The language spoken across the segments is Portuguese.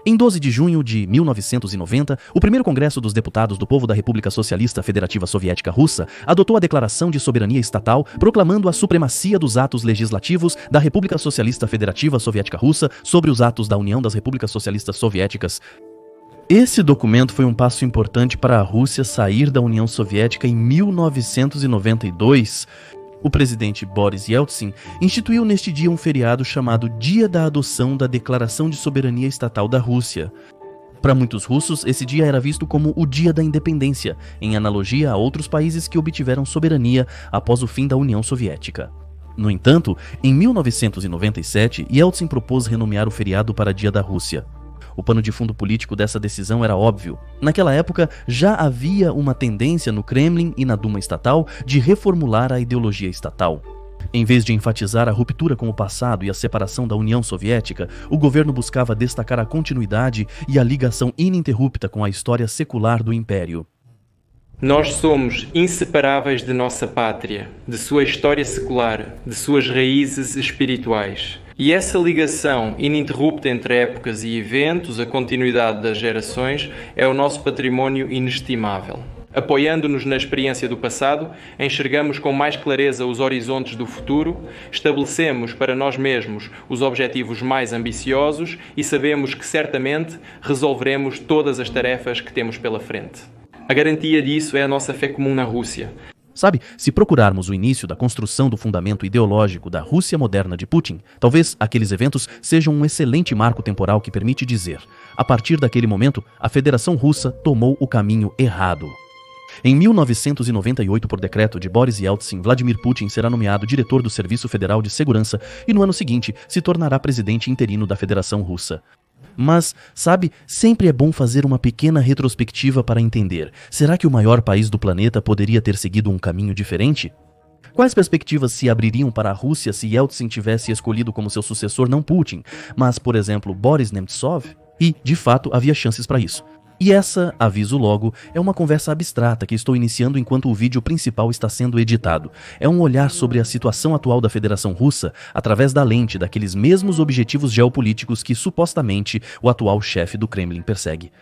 Em 12 de junho de 1990, o primeiro Congresso dos Deputados do Povo da República Socialista Federativa Soviética Russa adotou a Declaração de Soberania Estatal, proclamando a supremacia dos atos legislativos da República Socialista Federativa Soviética Russa sobre os atos da União das Repúblicas Socialistas Soviéticas. Esse documento foi um passo importante para a Rússia sair da União Soviética em 1992. O presidente Boris Yeltsin instituiu neste dia um feriado chamado Dia da Adoção da Declaração de Soberania Estatal da Rússia. Para muitos russos, esse dia era visto como o Dia da Independência, em analogia a outros países que obtiveram soberania após o fim da União Soviética. No entanto, em 1997, Yeltsin propôs renomear o feriado para Dia da Rússia. O pano de fundo político dessa decisão era óbvio. Naquela época, já havia uma tendência no Kremlin e na Duma estatal de reformular a ideologia estatal. Em vez de enfatizar a ruptura com o passado e a separação da União Soviética, o governo buscava destacar a continuidade e a ligação ininterrupta com a história secular do Império. Nós somos inseparáveis de nossa pátria, de sua história secular, de suas raízes espirituais. E essa ligação ininterrupta entre épocas e eventos, a continuidade das gerações, é o nosso património inestimável. Apoiando-nos na experiência do passado, enxergamos com mais clareza os horizontes do futuro, estabelecemos para nós mesmos os objetivos mais ambiciosos e sabemos que certamente resolveremos todas as tarefas que temos pela frente. A garantia disso é a nossa fé comum na Rússia. Sabe, se procurarmos o início da construção do fundamento ideológico da Rússia moderna de Putin, talvez aqueles eventos sejam um excelente marco temporal que permite dizer: a partir daquele momento, a Federação Russa tomou o caminho errado. Em 1998, por decreto de Boris Yeltsin, Vladimir Putin será nomeado diretor do Serviço Federal de Segurança e no ano seguinte se tornará presidente interino da Federação Russa. Mas, sabe, sempre é bom fazer uma pequena retrospectiva para entender: será que o maior país do planeta poderia ter seguido um caminho diferente? Quais perspectivas se abririam para a Rússia se Yeltsin tivesse escolhido como seu sucessor não Putin, mas, por exemplo, Boris Nemtsov? E, de fato, havia chances para isso. E essa, aviso logo, é uma conversa abstrata que estou iniciando enquanto o vídeo principal está sendo editado. É um olhar sobre a situação atual da Federação Russa através da lente daqueles mesmos objetivos geopolíticos que supostamente o atual chefe do Kremlin persegue.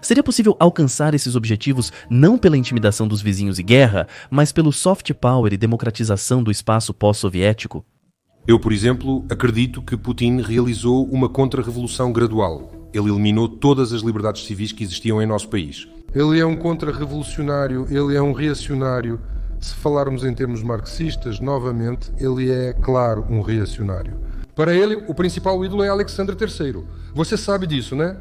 Seria possível alcançar esses objetivos não pela intimidação dos vizinhos e guerra, mas pelo soft power e democratização do espaço pós-soviético? Eu, por exemplo, acredito que Putin realizou uma contra-revolução gradual. Ele eliminou todas as liberdades civis que existiam em nosso país. Ele é um contra-revolucionário, ele é um reacionário. Se falarmos em termos marxistas, novamente, ele é, claro, um reacionário. Para ele, o principal ídolo é Alexandre III. Você sabe disso, né?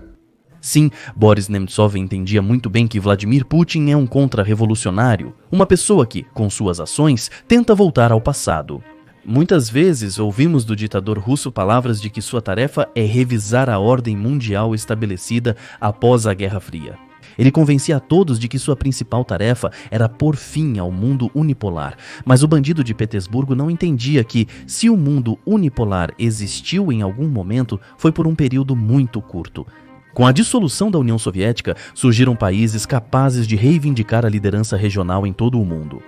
Sim, Boris Nemtsov entendia muito bem que Vladimir Putin é um contra-revolucionário, uma pessoa que, com suas ações, tenta voltar ao passado. Muitas vezes ouvimos do ditador russo palavras de que sua tarefa é revisar a ordem mundial estabelecida após a Guerra Fria. Ele convencia a todos de que sua principal tarefa era pôr fim ao mundo unipolar, mas o bandido de Petersburgo não entendia que, se o mundo unipolar existiu em algum momento, foi por um período muito curto. Com a dissolução da União Soviética, surgiram países capazes de reivindicar a liderança regional em todo o mundo.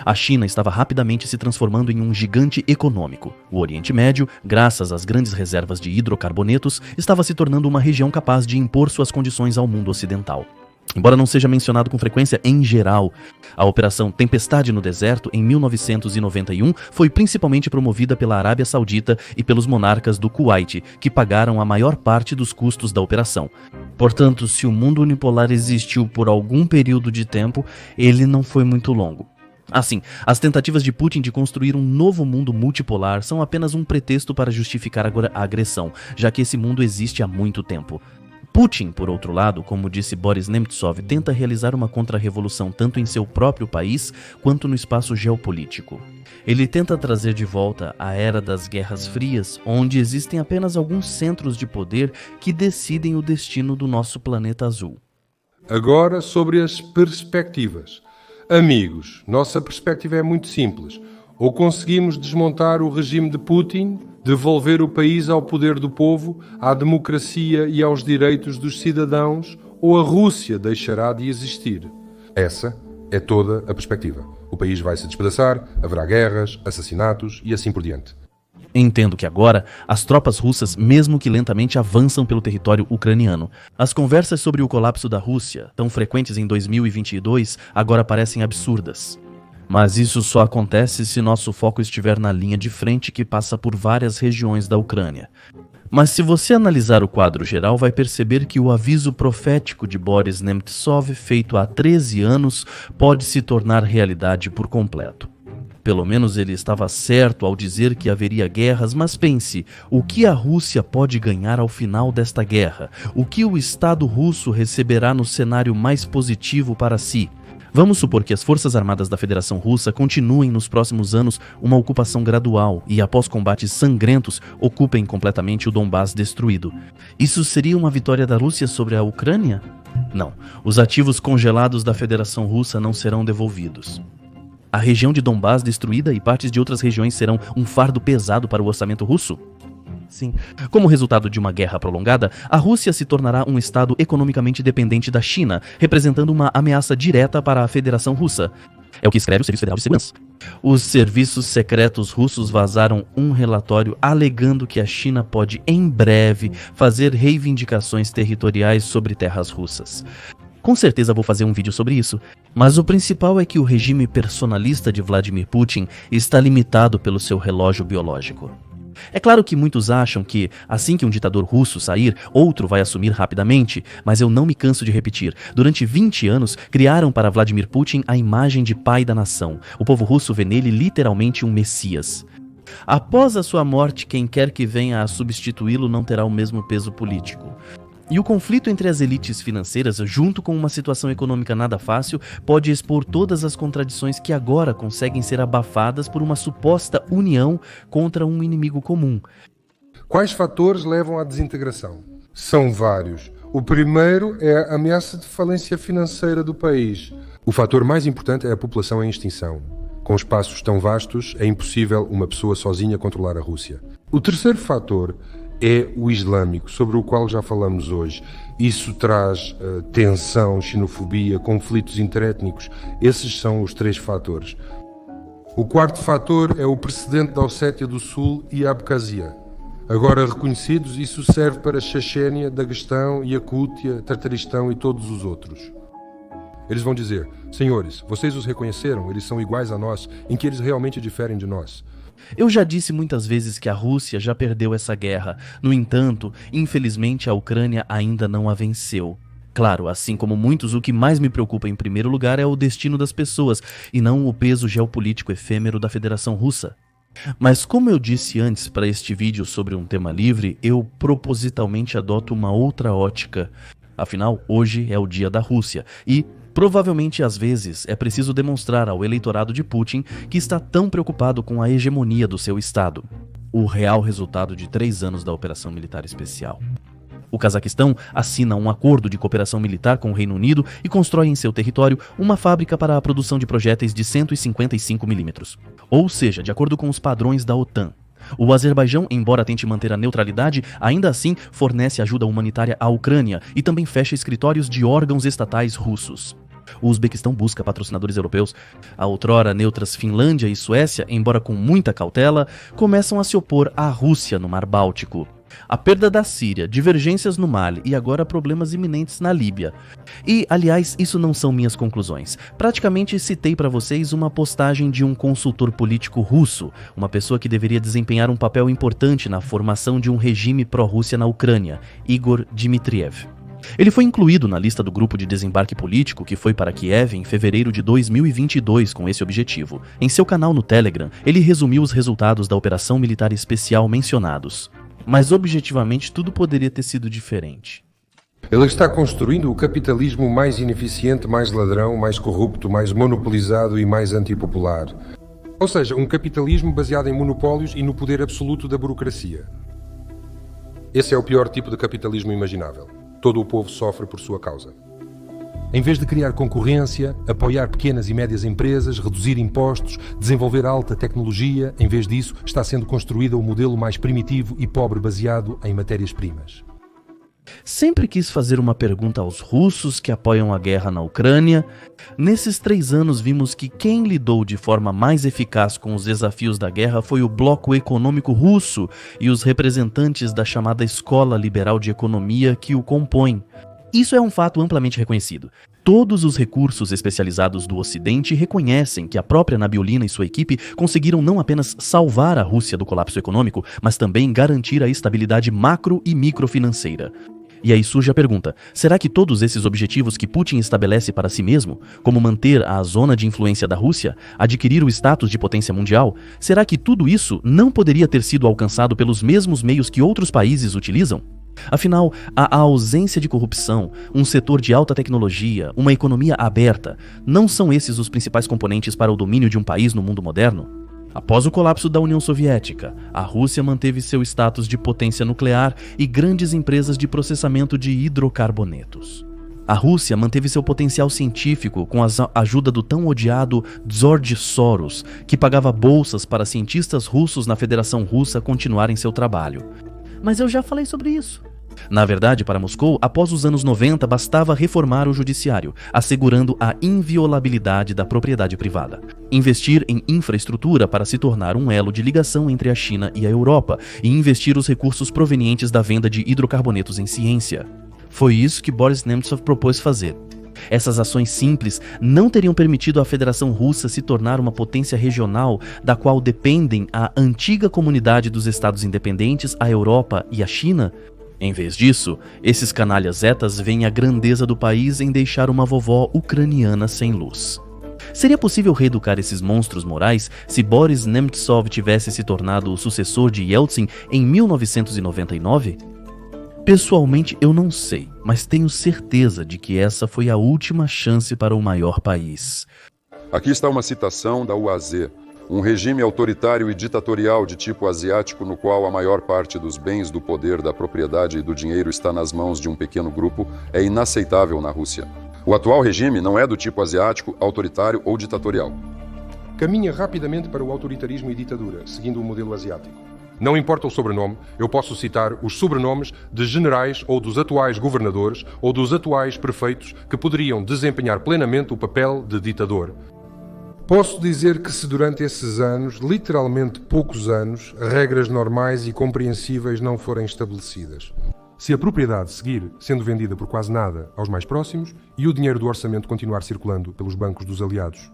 A China estava rapidamente se transformando em um gigante econômico. O Oriente Médio, graças às grandes reservas de hidrocarbonetos, estava se tornando uma região capaz de impor suas condições ao mundo ocidental. Embora não seja mencionado com frequência em geral, a Operação Tempestade no Deserto, em 1991, foi principalmente promovida pela Arábia Saudita e pelos monarcas do Kuwait, que pagaram a maior parte dos custos da operação. Portanto, se o mundo unipolar existiu por algum período de tempo, ele não foi muito longo. Assim, as tentativas de Putin de construir um novo mundo multipolar são apenas um pretexto para justificar a agressão, já que esse mundo existe há muito tempo. Putin, por outro lado, como disse Boris Nemtsov, tenta realizar uma contra-revolução tanto em seu próprio país quanto no espaço geopolítico. Ele tenta trazer de volta a era das Guerras Frias, onde existem apenas alguns centros de poder que decidem o destino do nosso planeta azul. Agora, sobre as perspectivas. Amigos, nossa perspectiva é muito simples. Ou conseguimos desmontar o regime de Putin, devolver o país ao poder do povo, à democracia e aos direitos dos cidadãos, ou a Rússia deixará de existir. Essa é toda a perspectiva. O país vai se despedaçar, haverá guerras, assassinatos e assim por diante. Entendo que agora as tropas russas, mesmo que lentamente, avançam pelo território ucraniano. As conversas sobre o colapso da Rússia, tão frequentes em 2022, agora parecem absurdas. Mas isso só acontece se nosso foco estiver na linha de frente que passa por várias regiões da Ucrânia. Mas se você analisar o quadro geral, vai perceber que o aviso profético de Boris Nemtsov, feito há 13 anos, pode se tornar realidade por completo. Pelo menos ele estava certo ao dizer que haveria guerras, mas pense, o que a Rússia pode ganhar ao final desta guerra? O que o Estado russo receberá no cenário mais positivo para si? Vamos supor que as Forças Armadas da Federação Russa continuem nos próximos anos uma ocupação gradual e, após combates sangrentos, ocupem completamente o Donbás destruído. Isso seria uma vitória da Rússia sobre a Ucrânia? Não. Os ativos congelados da Federação Russa não serão devolvidos. A região de Donbás destruída e partes de outras regiões serão um fardo pesado para o orçamento russo? Sim. Como resultado de uma guerra prolongada, a Rússia se tornará um estado economicamente dependente da China, representando uma ameaça direta para a Federação Russa. É o que escreve o Serviço Federal de Segurança. Os serviços secretos russos vazaram um relatório alegando que a China pode, em breve, fazer reivindicações territoriais sobre terras russas. Com certeza vou fazer um vídeo sobre isso, mas o principal é que o regime personalista de Vladimir Putin está limitado pelo seu relógio biológico. É claro que muitos acham que, assim que um ditador russo sair, outro vai assumir rapidamente, mas eu não me canso de repetir. Durante 20 anos, criaram para Vladimir Putin a imagem de pai da nação. O povo russo vê nele literalmente um messias. Após a sua morte, quem quer que venha a substituí-lo não terá o mesmo peso político. E o conflito entre as elites financeiras, junto com uma situação econômica nada fácil, pode expor todas as contradições que agora conseguem ser abafadas por uma suposta união contra um inimigo comum. Quais fatores levam à desintegração? São vários. O primeiro é a ameaça de falência financeira do país. O fator mais importante é a população em extinção. Com espaços tão vastos, é impossível uma pessoa sozinha controlar a Rússia. O terceiro fator é o islâmico, sobre o qual já falamos hoje. Isso traz tensão, xenofobia, conflitos interétnicos. Esses são os três fatores. O quarto fator é o precedente da Ossétia do Sul e a Abkhazia. Agora reconhecidos, isso serve para Chechênia, Daguestão, Iacútia, Tartaristão e todos os outros. Eles vão dizer: senhores, vocês os reconheceram? Eles são iguais a nós, em que eles realmente diferem de nós. Eu já disse muitas vezes que a Rússia já perdeu essa guerra. No entanto, infelizmente a Ucrânia ainda não a venceu. Claro, assim como muitos, o que mais me preocupa em primeiro lugar é o destino das pessoas, e não o peso geopolítico efêmero da Federação Russa. Mas como eu disse antes para este vídeo sobre um tema livre, eu propositalmente adoto uma outra ótica. Afinal, hoje é o dia da Rússia, e provavelmente, às vezes, é preciso demonstrar ao eleitorado de Putin que está tão preocupado com a hegemonia do seu Estado. O real resultado de 3 anos da Operação Militar Especial. O Cazaquistão assina um acordo de cooperação militar com o Reino Unido e constrói em seu território uma fábrica para a produção de projéteis de 155 mm. Ou seja, de acordo com os padrões da OTAN. O Azerbaijão, embora tente manter a neutralidade, ainda assim fornece ajuda humanitária à Ucrânia e também fecha escritórios de órgãos estatais russos. O Uzbequistão busca patrocinadores europeus. A outrora neutras Finlândia e Suécia, embora com muita cautela, começam a se opor à Rússia no Mar Báltico. A perda da Síria, divergências no Mali e agora problemas iminentes na Líbia. E, aliás, isso não são minhas conclusões. Praticamente citei para vocês uma postagem de um consultor político russo, uma pessoa que deveria desempenhar um papel importante na formação de um regime pró-Rússia na Ucrânia, Igor Dmitriev. Ele foi incluído na lista do grupo de desembarque político que foi para Kiev em fevereiro de 2022 com esse objetivo. Em seu canal no Telegram, ele resumiu os resultados da operação militar especial mencionados. Mas objetivamente tudo poderia ter sido diferente. Ele está construindo o capitalismo mais ineficiente, mais ladrão, mais corrupto, mais monopolizado e mais antipopular. Ou seja, um capitalismo baseado em monopólios e no poder absoluto da burocracia. Esse é o pior tipo de capitalismo imaginável. Todo o povo sofre por sua causa. Em vez de criar concorrência, apoiar pequenas e médias empresas, reduzir impostos, desenvolver alta tecnologia, em vez disso, está sendo construído o modelo mais primitivo e pobre baseado em matérias-primas. Sempre quis fazer uma pergunta aos russos que apoiam a guerra na Ucrânia. Nesses 3 anos vimos que quem lidou de forma mais eficaz com os desafios da guerra foi o bloco econômico russo e os representantes da chamada Escola Liberal de Economia que o compõem. Isso é um fato amplamente reconhecido. Todos os recursos especializados do Ocidente reconhecem que a própria Nabiulina e sua equipe conseguiram não apenas salvar a Rússia do colapso econômico, mas também garantir a estabilidade macro e microfinanceira. E aí surge a pergunta, será que todos esses objetivos que Putin estabelece para si mesmo, como manter a zona de influência da Rússia, adquirir o status de potência mundial, será que tudo isso não poderia ter sido alcançado pelos mesmos meios que outros países utilizam? Afinal, a ausência de corrupção, um setor de alta tecnologia, uma economia aberta, não são esses os principais componentes para o domínio de um país no mundo moderno? Após o colapso da União Soviética, a Rússia manteve seu status de potência nuclear e grandes empresas de processamento de hidrocarbonetos. A Rússia manteve seu potencial científico com a ajuda do tão odiado George Soros, que pagava bolsas para cientistas russos na Federação Russa continuarem seu trabalho. Mas eu já falei sobre isso. Na verdade, para Moscou, após os anos 90, bastava reformar o judiciário, assegurando a inviolabilidade da propriedade privada. Investir em infraestrutura para se tornar um elo de ligação entre a China e a Europa, e investir os recursos provenientes da venda de hidrocarbonetos em ciência. Foi isso que Boris Nemtsov propôs fazer. Essas ações simples não teriam permitido à Federação Russa se tornar uma potência regional da qual dependem a antiga comunidade dos Estados independentes, a Europa e a China. Em vez disso, esses canalhas zetas veem a grandeza do país em deixar uma vovó ucraniana sem luz. Seria possível reeducar esses monstros morais se Boris Nemtsov tivesse se tornado o sucessor de Yeltsin em 1999? Pessoalmente, eu não sei, mas tenho certeza de que essa foi a última chance para o maior país. Aqui está uma citação da UAZ, um regime autoritário e ditatorial de tipo asiático no qual a maior parte dos bens, do poder, da propriedade e do dinheiro está nas mãos de um pequeno grupo, é inaceitável na Rússia. O atual regime não é do tipo asiático, autoritário ou ditatorial. Caminha rapidamente para o autoritarismo e ditadura, seguindo o modelo asiático. Não importa o sobrenome, eu posso citar os sobrenomes de generais ou dos atuais governadores ou dos atuais prefeitos que poderiam desempenhar plenamente o papel de ditador. Posso dizer que se durante esses anos, literalmente poucos anos, regras normais e compreensíveis não forem estabelecidas. Se a propriedade seguir sendo vendida por quase nada aos mais próximos e o dinheiro do orçamento continuar circulando pelos bancos dos aliados.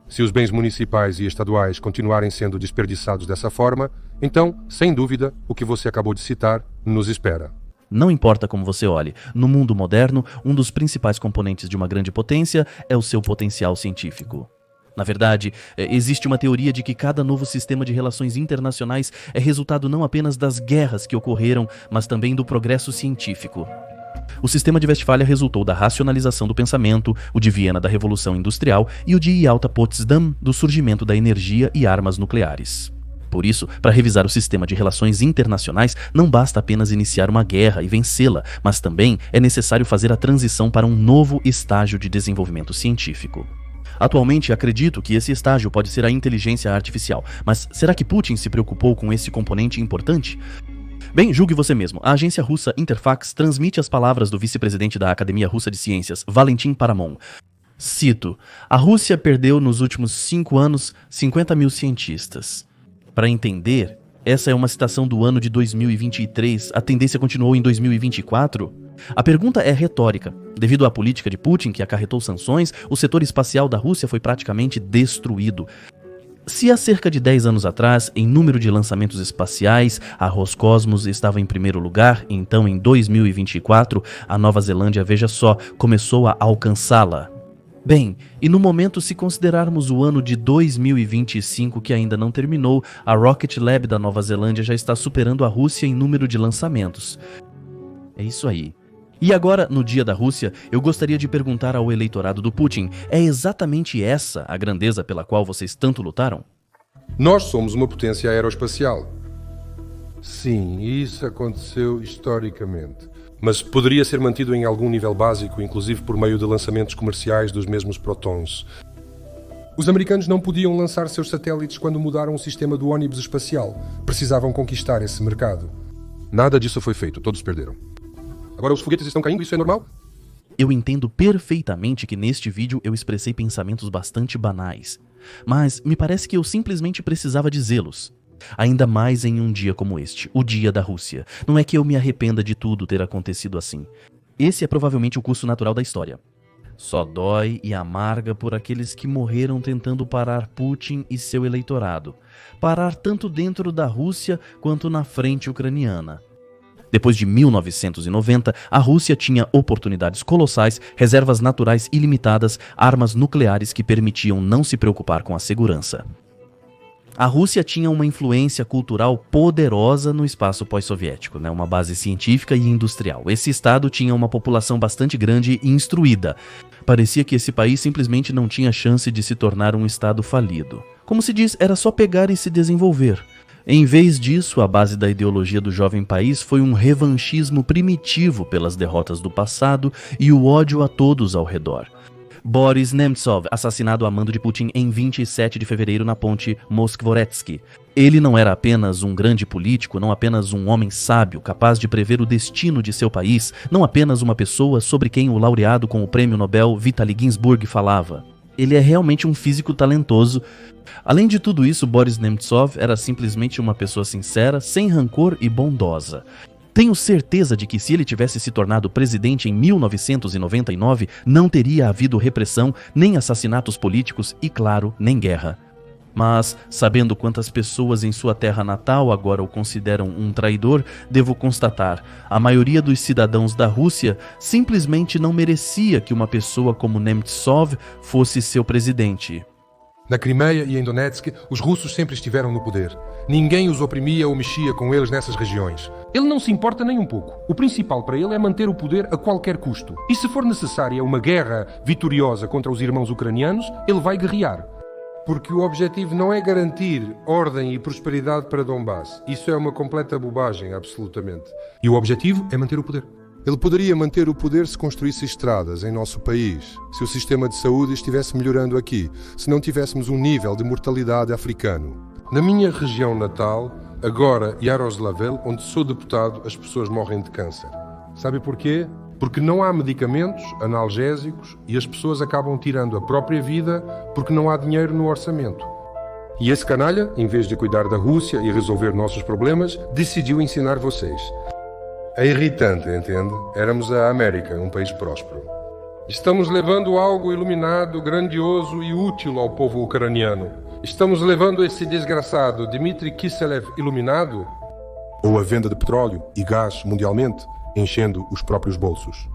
Se os bens municipais e estaduais continuarem sendo desperdiçados dessa forma, então, sem dúvida, o que você acabou de citar nos espera. Não importa como você olhe, no mundo moderno, um dos principais componentes de uma grande potência é o seu potencial científico. Na verdade, existe uma teoria de que cada novo sistema de relações internacionais é resultado não apenas das guerras que ocorreram, mas também do progresso científico. O sistema de Westfália resultou da racionalização do pensamento, o de Viena da Revolução Industrial e o de Yalta Potsdam do surgimento da energia e armas nucleares. Por isso, para revisar o sistema de relações internacionais, não basta apenas iniciar uma guerra e vencê-la, mas também é necessário fazer a transição para um novo estágio de desenvolvimento científico. Atualmente, acredito que esse estágio pode ser a inteligência artificial, mas será que Putin se preocupou com esse componente importante? Bem, julgue você mesmo. A agência russa Interfax transmite as palavras do vice-presidente da Academia Russa de Ciências, Valentin Paramon. Cito: a Rússia perdeu nos últimos 5 anos 50 mil cientistas. Para entender, essa é uma citação do ano de 2023, a tendência continuou em 2024? A pergunta é retórica. Devido à política de Putin, que acarretou sanções, o setor espacial da Rússia foi praticamente destruído. Se há cerca de 10 anos atrás, em número de lançamentos espaciais, a Roscosmos estava em primeiro lugar, então em 2024, a Nova Zelândia, veja só, começou a alcançá-la. Bem, e no momento, se considerarmos o ano de 2025 que ainda não terminou, a Rocket Lab da Nova Zelândia já está superando a Rússia em número de lançamentos. É isso aí. E agora, no Dia da Rússia, eu gostaria de perguntar ao eleitorado do Putin, é exatamente essa a grandeza pela qual vocês tanto lutaram? Nós somos uma potência aeroespacial. Sim, isso aconteceu historicamente. Mas poderia ser mantido em algum nível básico, inclusive por meio de lançamentos comerciais dos mesmos Protons. Os americanos não podiam lançar seus satélites quando mudaram o sistema do ônibus espacial. Precisavam conquistar esse mercado. Nada disso foi feito, todos perderam. Agora os foguetes estão caindo, isso é normal? Eu entendo perfeitamente que neste vídeo eu expressei pensamentos bastante banais, mas me parece que eu simplesmente precisava dizê-los. Ainda mais em um dia como este, o Dia da Rússia. Não é que eu me arrependa de tudo ter acontecido assim. Esse é provavelmente o curso natural da história. Só dói e amarga por aqueles que morreram tentando parar Putin e seu eleitorado. Parar tanto dentro da Rússia quanto na frente ucraniana. Depois de 1990, a Rússia tinha oportunidades colossais, reservas naturais ilimitadas, armas nucleares que permitiam não se preocupar com a segurança. A Rússia tinha uma influência cultural poderosa no espaço pós-soviético, uma base científica e industrial. Esse estado tinha uma população bastante grande e instruída. Parecia que esse país simplesmente não tinha chance de se tornar um estado falido. Como se diz, era só pegar e se desenvolver. Em vez disso, a base da ideologia do jovem país foi um revanchismo primitivo pelas derrotas do passado e o ódio a todos ao redor. Boris Nemtsov, assassinado a mando de Putin em 27 de fevereiro na ponte Moskvoretsky. Ele não era apenas um grande político, não apenas um homem sábio, capaz de prever o destino de seu país, não apenas uma pessoa sobre quem o laureado com o prêmio Nobel Vitaly Ginzburg falava. Ele é realmente um físico talentoso. Além de tudo isso, Boris Nemtsov era simplesmente uma pessoa sincera, sem rancor e bondosa. Tenho certeza de que se ele tivesse se tornado presidente em 1999, não teria havido repressão, nem assassinatos políticos e, claro, nem guerra. Mas, sabendo quantas pessoas em sua terra natal agora o consideram um traidor, devo constatar, a maioria dos cidadãos da Rússia simplesmente não merecia que uma pessoa como Nemtsov fosse seu presidente. Na Crimeia e em Donetsk, os russos sempre estiveram no poder. Ninguém os oprimia ou mexia com eles nessas regiões. Ele não se importa nem um pouco. O principal para ele é manter o poder a qualquer custo. E se for necessária uma guerra vitoriosa contra os irmãos ucranianos, ele vai guerrear. Porque o objetivo não é garantir ordem e prosperidade para Donbass. Isso é uma completa bobagem, absolutamente. E o objetivo é manter o poder. Ele poderia manter o poder se construísse estradas em nosso país, se o sistema de saúde estivesse melhorando aqui, se não tivéssemos um nível de mortalidade africano. Na minha região natal, agora Yaroslavl, onde sou deputado, as pessoas morrem de câncer. Sabe porquê? Porque não há medicamentos, analgésicos e as pessoas acabam tirando a própria vida porque não há dinheiro no orçamento. E esse canalha, em vez de cuidar da Rússia e resolver nossos problemas, decidiu ensinar vocês. É irritante, entende? Éramos a América, um país próspero. Estamos levando algo iluminado, grandioso e útil ao povo ucraniano. Estamos levando esse desgraçado Dmitry Kiselev iluminado? Ou a venda de petróleo e gás mundialmente, enchendo os próprios bolsos?